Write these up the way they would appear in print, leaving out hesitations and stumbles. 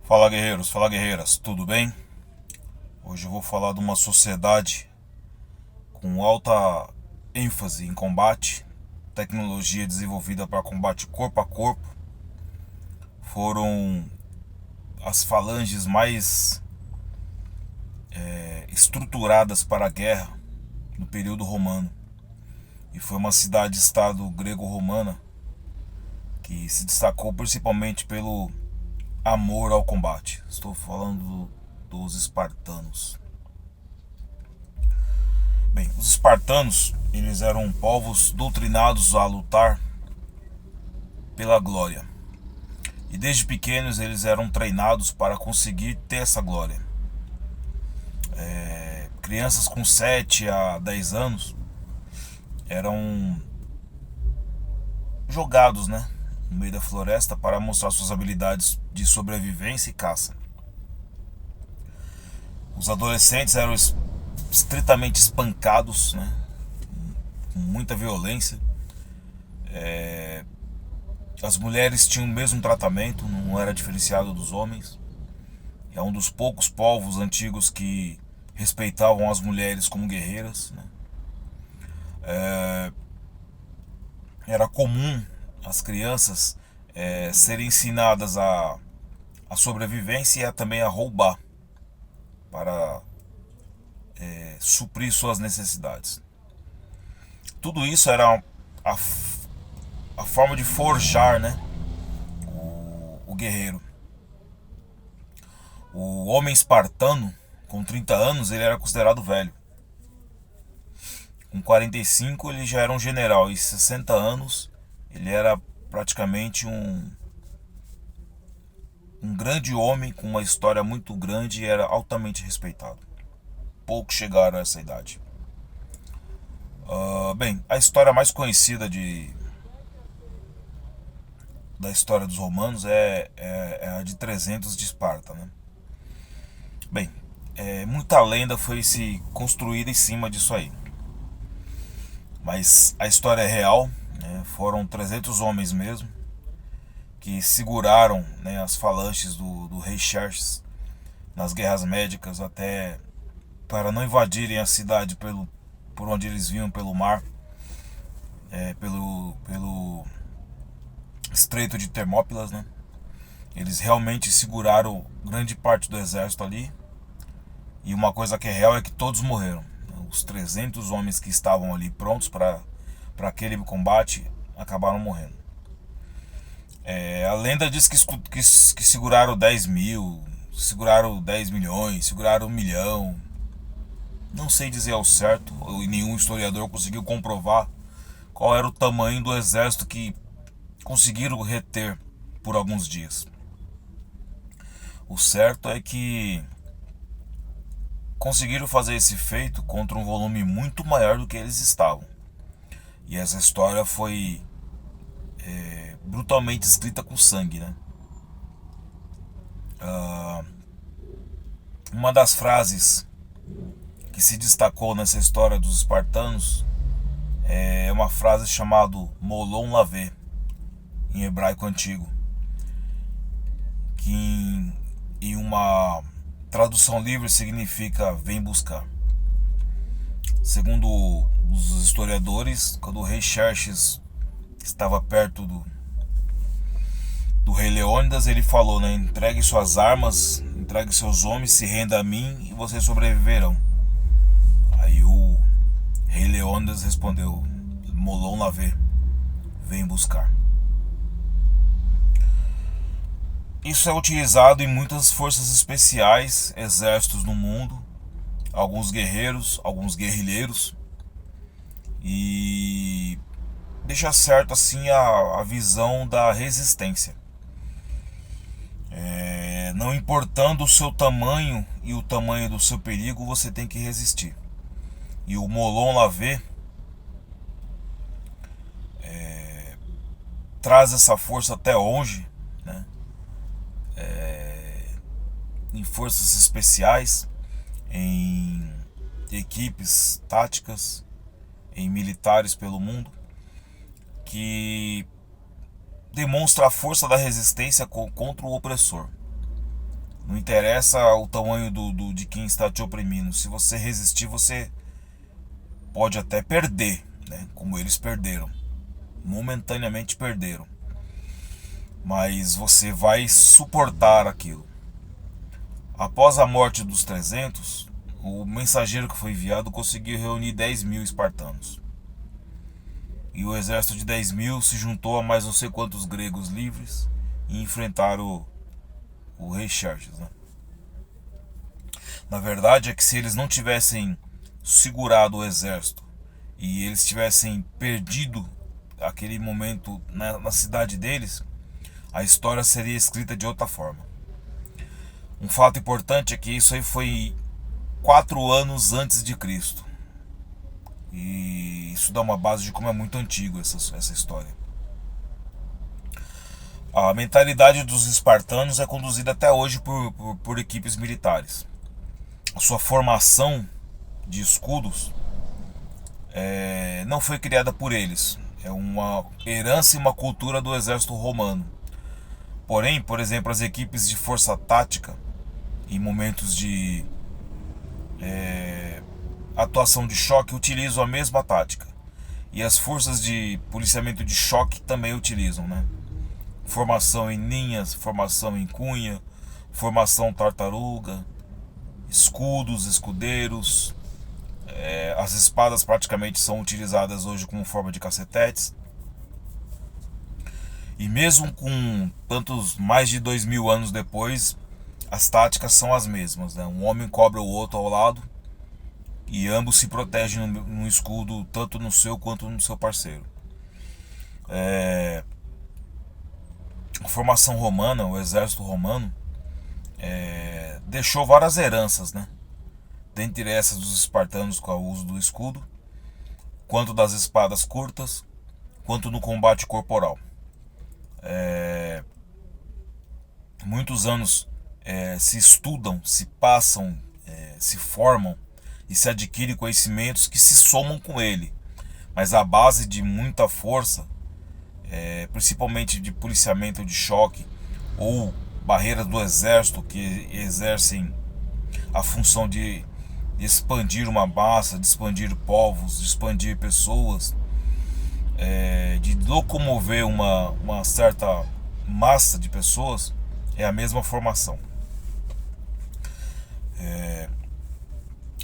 Fala guerreiros, fala guerreiras, tudo bem? Hoje eu vou falar de uma sociedade com alta ênfase em combate, tecnologia desenvolvida para combate corpo a corpo. Foram as falanges mais estruturadas para a guerra no período romano. E foi uma cidade-estado grego-romana que se destacou principalmente pelo amor ao combate. Estou falando dos espartanos. Bem, os espartanos, eles eram povos doutrinados a lutar pela glória. E desde pequenos eles eram treinados para conseguir ter essa glória. Crianças com 7 a 10 anos eram jogados, no meio da floresta para mostrar suas habilidades de sobrevivência e caça. Os adolescentes eram estritamente espancados, com muita violência. As mulheres tinham o mesmo tratamento, não era diferenciado dos homens. É um dos poucos povos antigos que respeitavam as mulheres como guerreiras. Era comum as crianças serem ensinadas a sobrevivência e também a roubar para suprir suas necessidades. Tudo isso era a forma de forjar, o guerreiro. O homem espartano, com 30 anos, ele era considerado velho. Com 45 ele já era um general e 60 anos ele era praticamente um grande homem com uma história muito grande e era altamente respeitado. Poucos chegaram a essa idade. Bem, a história mais conhecida da história dos romanos é a de 300 de Esparta, Bem, muita lenda foi se construída em cima disso aí. Mas a história é real, foram 300 homens mesmo que seguraram, as falanges do rei Xerxes nas guerras médicas até para não invadirem a cidade por onde eles vinham pelo mar, pelo Estreito de Termópilas, Eles realmente seguraram grande parte do exército ali. E uma coisa que é real é que todos morreram. Os 300 homens que estavam ali prontos para aquele combate acabaram morrendo. A lenda diz que seguraram 10 mil, seguraram 10 milhões, seguraram 1 milhão. Não sei dizer ao certo, e nenhum historiador conseguiu comprovar qual era o tamanho do exército que conseguiram reter por alguns dias. O certo é que conseguiram fazer esse feito contra um volume muito maior do que eles estavam. E essa história foi brutalmente escrita com sangue, Uma das frases que se destacou nessa história dos espartanos é uma frase chamada Molon Lavé, em hebraico antigo, que em uma tradução livre significa vem buscar. Segundo os historiadores, quando o rei Xerxes estava perto do rei Leônidas, ele falou, entregue suas armas, entregue seus homens, se renda a mim e vocês sobreviverão. Aí o rei Leônidas respondeu, Molon Lavé, vem buscar. Isso é utilizado em muitas forças especiais, exércitos no mundo, alguns guerreiros, alguns guerrilheiros, e deixa certo assim a visão da resistência. Não importando o seu tamanho e o tamanho do seu perigo, você tem que resistir. E o Molon Lavé traz essa força até hoje, em forças especiais, em equipes táticas, em militares pelo mundo, que demonstra a força da resistência contra o opressor. Não interessa o tamanho de quem está te oprimindo. Se você resistir, você pode até perder, né? Como eles perderam. Momentaneamente perderam. Mas você vai suportar aquilo. Após a morte dos 300, o mensageiro que foi enviado conseguiu reunir 10 mil espartanos. E o exército de 10 mil se juntou a mais não sei quantos gregos livres e enfrentaram o rei Xerxes, né? Na verdade é que se eles não tivessem segurado o exército e eles tivessem perdido aquele momento na cidade deles, a história seria escrita de outra forma. Um fato importante é que isso aí foi 4 anos antes de Cristo. E isso dá uma base de como é muito antigo essa história. A mentalidade dos espartanos é conduzida até hoje por equipes militares. A sua formação de escudos não foi criada por eles. É uma herança e uma cultura do exército romano. Porém, por exemplo, as equipes de força tática, em momentos de atuação de choque, utilizam a mesma tática. E as forças de policiamento de choque também utilizam, né? Formação em linhas, formação em cunha, formação tartaruga, escudos, escudeiros. As espadas praticamente são utilizadas hoje como forma de cacetetes. E mesmo com tantos mais de 2000 anos depois, as táticas são as mesmas, né? Um homem cobre o outro ao lado e ambos se protegem no escudo, tanto no seu quanto no seu parceiro. A formação romana, o exército romano, deixou várias heranças, né? Dentre essas dos espartanos com o uso do escudo, quanto das espadas curtas, quanto no combate corporal. Muitos anos se estudam, se passam, se formam e se adquirem conhecimentos que se somam com ele. Mas a base de muita força, principalmente de policiamento de choque ou barreiras do exército que exercem a função de expandir uma massa, de expandir povos, de expandir pessoas, de locomover uma certa massa de pessoas, é a mesma formação.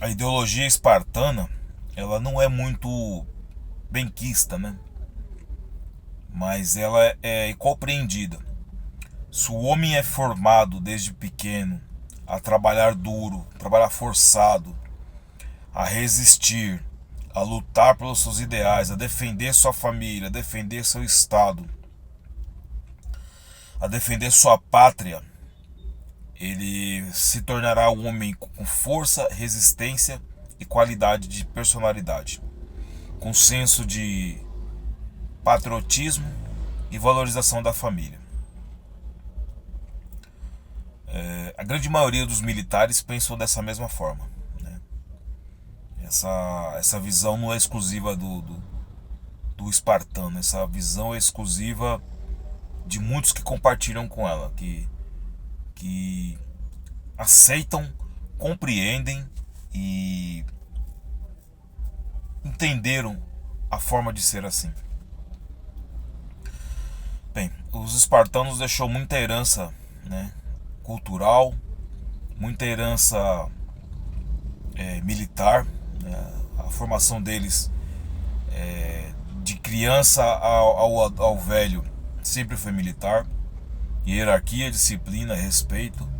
A ideologia espartana, ela não é muito benquista, né? Mas ela é compreendida. Se o homem é formado desde pequeno a trabalhar duro, trabalhar forçado, a resistir, a lutar pelos seus ideais, a defender sua família, a defender seu estado, a defender sua pátria, ele se tornará um homem com força, resistência e qualidade de personalidade, com senso de patriotismo e valorização da família. A grande maioria dos militares pensam dessa mesma forma, né? Essa visão não é exclusiva do espartano, essa visão é exclusiva de muitos que compartilham com ela, que aceitam, compreendem e entenderam a forma de ser assim. Bem, os espartanos deixou muita herança, né, cultural, muita herança militar, né? A formação deles de criança ao velho sempre foi militar. Hierarquia, disciplina, respeito,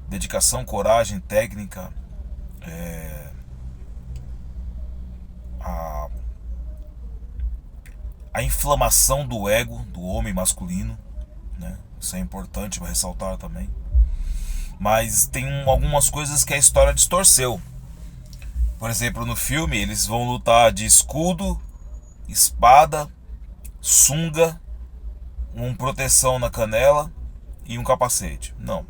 dedicação, coragem, técnica, a inflamação do ego do homem masculino, né? Isso é importante para ressaltar também. Mas tem algumas coisas que a história distorceu. Por exemplo, no filme eles vão lutar de escudo, espada, sunga, uma proteção na canela e um capacete. Não.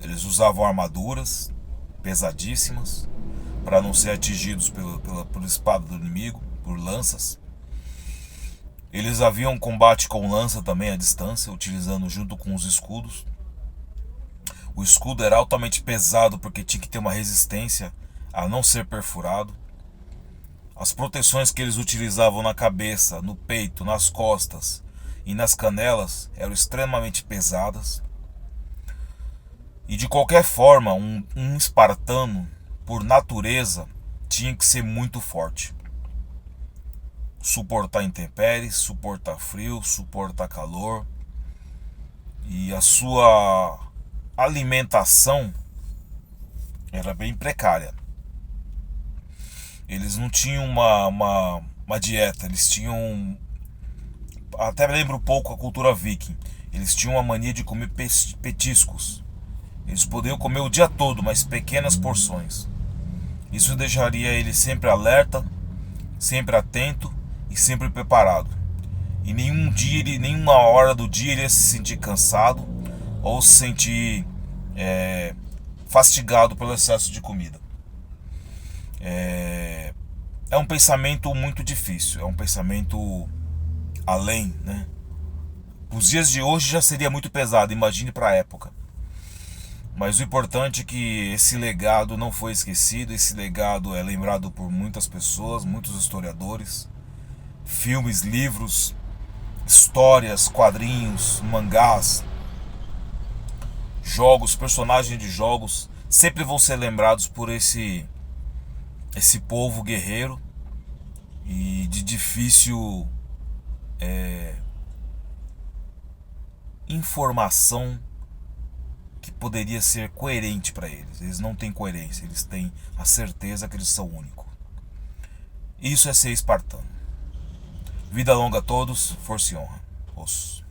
Eles usavam armaduras pesadíssimas para não ser atingidos pela espada do inimigo, por lanças. Eles haviam combate com lança também à distância, utilizando junto com os escudos. O escudo era altamente pesado porque tinha que ter uma resistência a não ser perfurado. As proteções que eles utilizavam na cabeça, no peito, nas costas e nas canelas eram extremamente pesadas. E de qualquer forma, um espartano, por natureza, tinha que ser muito forte. Suportar intempéries, suportar frio, suportar calor. E a sua alimentação era bem precária. Eles não tinham uma dieta, eles tinham. Até lembro um pouco a cultura viking. Eles tinham a mania de comer petiscos. Eles poderiam comer o dia todo, mas pequenas porções. Isso deixaria ele sempre alerta, sempre atento e sempre preparado. E nenhum dia, nenhuma hora do dia ele ia se sentir cansado ou se sentir fastigado pelo excesso de comida. É um pensamento muito difícil, é um pensamento além, né? Os dias de hoje já seria muito pesado, imagine para a época. Mas o importante é que esse legado não foi esquecido, esse legado é lembrado por muitas pessoas, muitos historiadores, filmes, livros, histórias, quadrinhos, mangás, jogos, personagens de jogos, sempre vão ser lembrados por esse povo guerreiro e de difícil informação que poderia ser coerente para eles. Eles não têm coerência, eles têm a certeza que eles são únicos. Isso é ser espartano. Vida longa a todos, força e honra. Os.